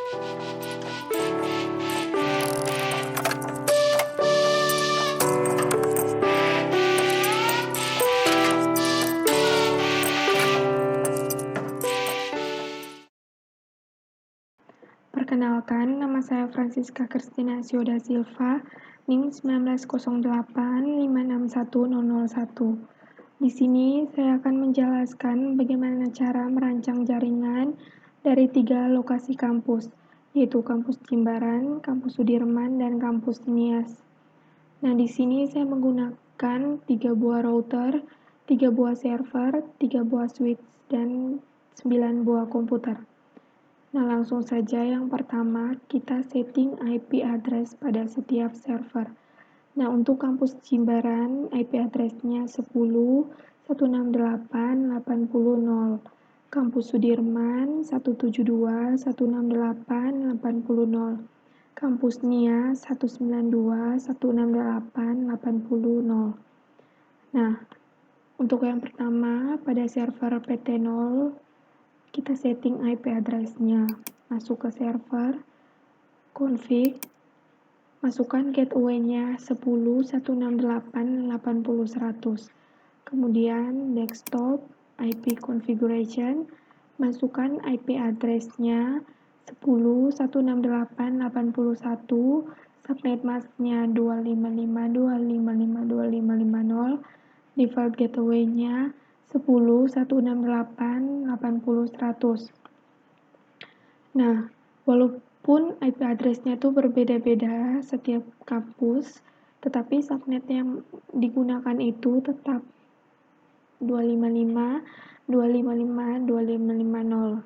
Perkenalkan, nama saya Francisca Christina Sioda Silva, NIM 1908561001. Di sini saya akan menjelaskan bagaimana cara merancang jaringan dari 3 lokasi kampus, yaitu Kampus Jimbaran, Kampus Sudirman, dan Kampus Nias. Nah, di sini saya menggunakan 3 buah router, 3 buah server, 3 buah switch, dan 9 buah komputer. Nah, langsung saja yang pertama, kita setting IP address pada setiap server. Nah, untuk kampus Jimbaran, IP address-nya 10.168.80.0. Kampus Sudirman 172.168.80.0. Kampus Nia 192.168.80.0. Nah, untuk yang pertama, pada server PT0, kita setting IP address-nya. Masuk ke server, config, masukkan gateway-nya 10.168.80.100. Kemudian desktop, IP configuration, masukkan IP address-nya 10.168.80.1, subnet mask-nya 255.255.2550, default gateway-nya 10.168.80.100. Nah, walaupun IP address-nya itu berbeda-beda setiap kampus, tetapi subnet yang digunakan itu tetap 255.255.2550.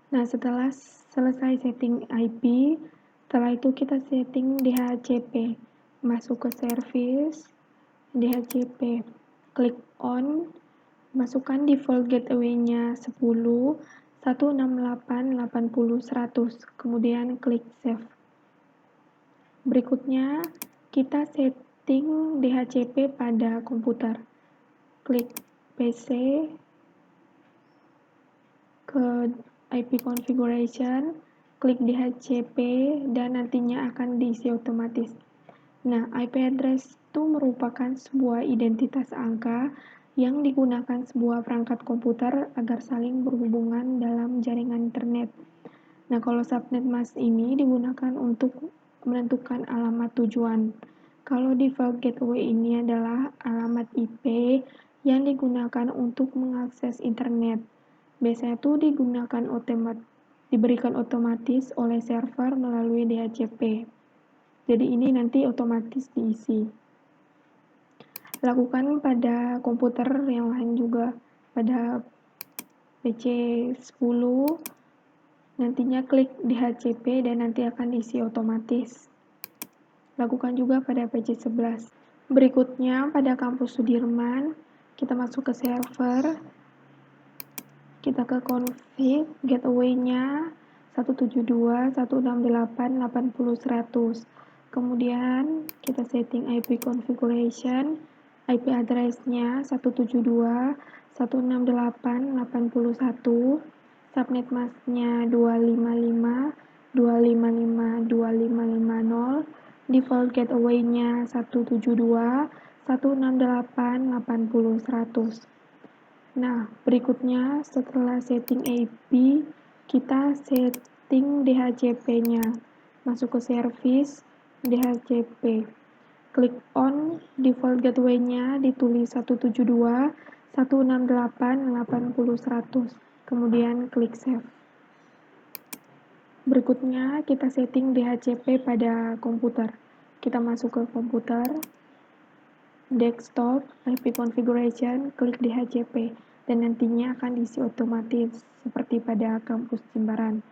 Nah, setelah selesai setting IP, setelah itu kita setting DHCP. Masuk ke service, DHCP, klik on, masukkan default gateway-nya 10.168.80.100, kemudian klik save. Berikutnya, kita setting DHCP pada komputer. Klik PC, ke IP configuration, klik DHCP, dan nantinya akan diisi otomatis. Nah, IP address itu merupakan sebuah identitas angka yang digunakan sebuah perangkat komputer agar saling berhubungan dalam jaringan internet. Nah, kalau subnet mask ini digunakan untuk menentukan alamat tujuan. Kalau default gateway ini adalah alamat IP yang digunakan untuk mengakses internet. Biasanya itu diberikan otomatis oleh server melalui DHCP. Jadi ini nanti otomatis diisi. Lakukan pada komputer yang lain juga, pada PC 10, nantinya klik DHCP dan nanti akan diisi otomatis. Lakukan juga pada PC 11. Berikutnya pada kampus Sudirman, kita masuk ke server, kita ke config, gateway-nya 172.168.80.100. Kemudian kita setting IP configuration, IP address-nya 172.168.80.1, subnet mask-nya 255.255.2550, default gateway-nya 172.168.80.100. Nah, berikutnya setelah setting IP, kita setting DHCP-nya. Masuk ke service, DHCP. Klik on, default gateway-nya ditulis 172.168.80.100. Kemudian klik save. Berikutnya kita setting DHCP pada komputer. Kita masuk ke komputer, desktop, IP configuration, klik DHCP, dan nantinya akan diisi otomatis seperti pada kampus Jimbaran.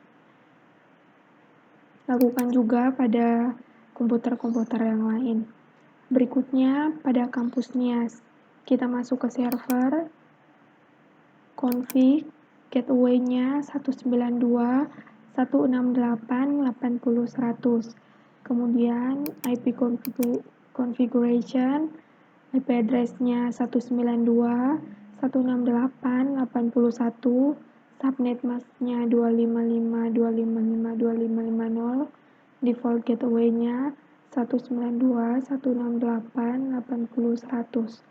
Lakukan juga pada komputer-komputer yang lain. Berikutnya pada kampus Nias, kita masuk ke server, config, gateway-nya 192.168.80.100. Kemudian IP configuration, IP address-nya 192.168.81, subnet masknya 255.255.255.0, default gateway-nya 192.168.80.100.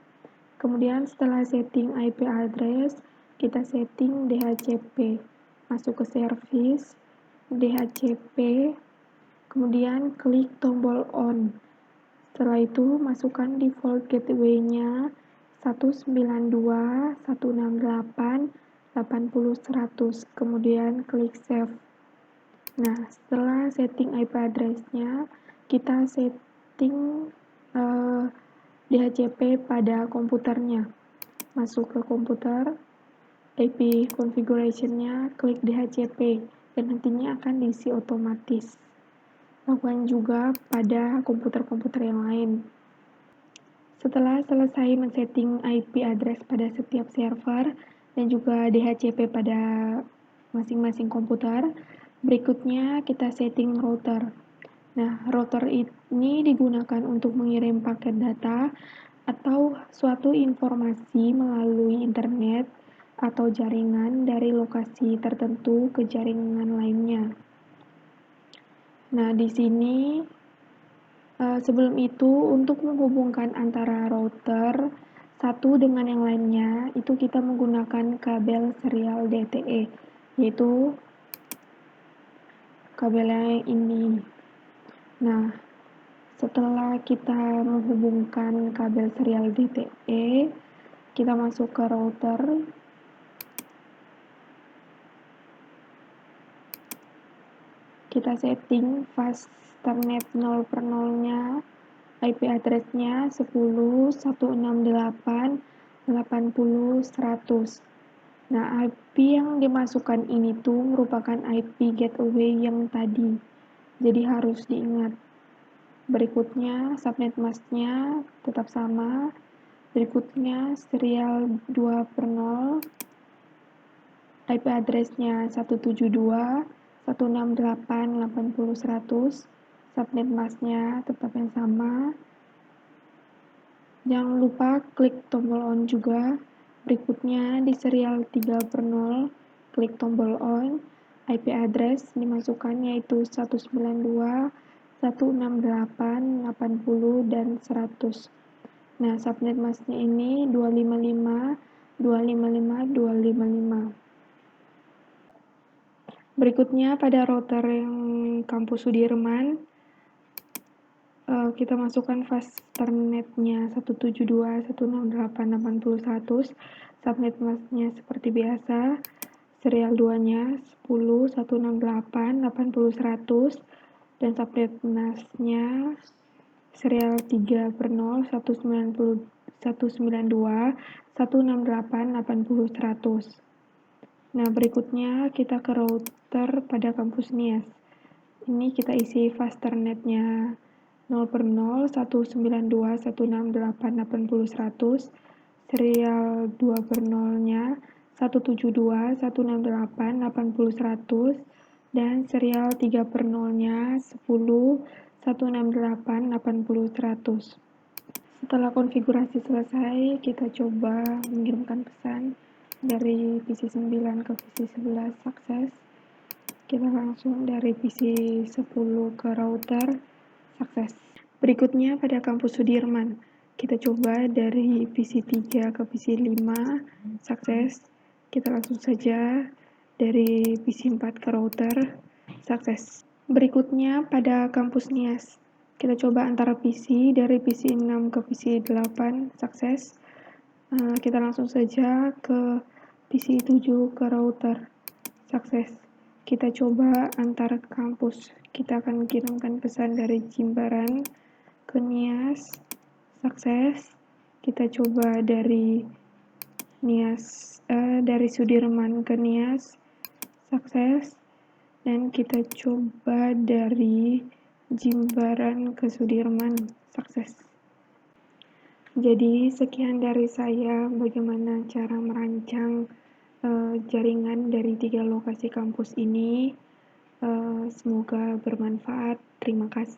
Kemudian setelah setting IP address, kita setting DHCP. Masuk ke service, DHCP, kemudian klik tombol on. Setelah itu, masukkan default gateway-nya 192.168.80.100, kemudian klik save. Nah, setelah setting IP address-nya, kita setting DHCP pada komputernya. Masuk ke komputer, IP configuration-nya, klik DHCP, dan nantinya akan diisi otomatis. Lakukan juga pada komputer-komputer yang lain. Setelah selesai men-setting IP address pada setiap server dan juga DHCP pada masing-masing komputer, berikutnya kita setting router. Nah, router ini digunakan untuk mengirim paket data atau suatu informasi melalui internet atau jaringan dari lokasi tertentu ke jaringan lainnya. Nah, di sini sebelum itu, untuk menghubungkan antara router satu dengan yang lainnya, itu kita menggunakan kabel serial DTE, yaitu kabel yang ini. Nah, setelah kita menghubungkan kabel serial DTE, kita masuk ke router. Kita setting fasternet 0/0-nya, IP address-nya 10.168.80.100. Nah, IP yang dimasukkan ini tuh merupakan IP gateway yang tadi, jadi harus diingat. Berikutnya, subnet masknya tetap sama. Berikutnya, serial 2/0, IP address-nya 172.168.80.100, subnet masknya tetap yang sama. Jangan lupa klik tombol on juga. Berikutnya di serial 3/0, klik tombol on. IP address dimasukkan yaitu 192.168.80 dan 100. Nah, subnet masknya ini 255.255.255. Berikutnya pada router yang kampus Sudirman, kita masukkan fasternetnya 172.168.80.100, subnet masknya seperti biasa, serial 2-nya 10.168.80.100, dan subnet masknya serial 3/0 192.168.80.100. Nah, berikutnya kita ke router pada kampus NIAS. Ini kita isi fasternetnya 0/0 192.168.80.100, serial 2/0-nya 172.168.80.100, dan serial 3/0-nya 10.168.80.100. Setelah konfigurasi selesai, kita coba mengirimkan pesan dari PC 9 ke PC 11 sukses. Kita langsung dari PC 10 ke router, sukses. Berikutnya pada kampus Sudirman, kita coba dari PC 3 ke PC 5, sukses. Kita langsung saja dari PC 4 ke router, sukses. Berikutnya pada kampus NIAS, kita coba antara PC dari PC 6 ke PC 8, sukses. Kita langsung saja ke PC 7 ke router, sukses. Kita coba antar kampus. Kita akan mengirimkan pesan dari Jimbaran ke NIAS, sukses. Kita coba dari dari Sudirman ke NIAS, sukses. Dan kita coba dari Jimbaran ke Sudirman, sukses. Jadi sekian dari saya bagaimana cara merancang jaringan dari 3 lokasi kampus ini. Semoga bermanfaat. Terima kasih.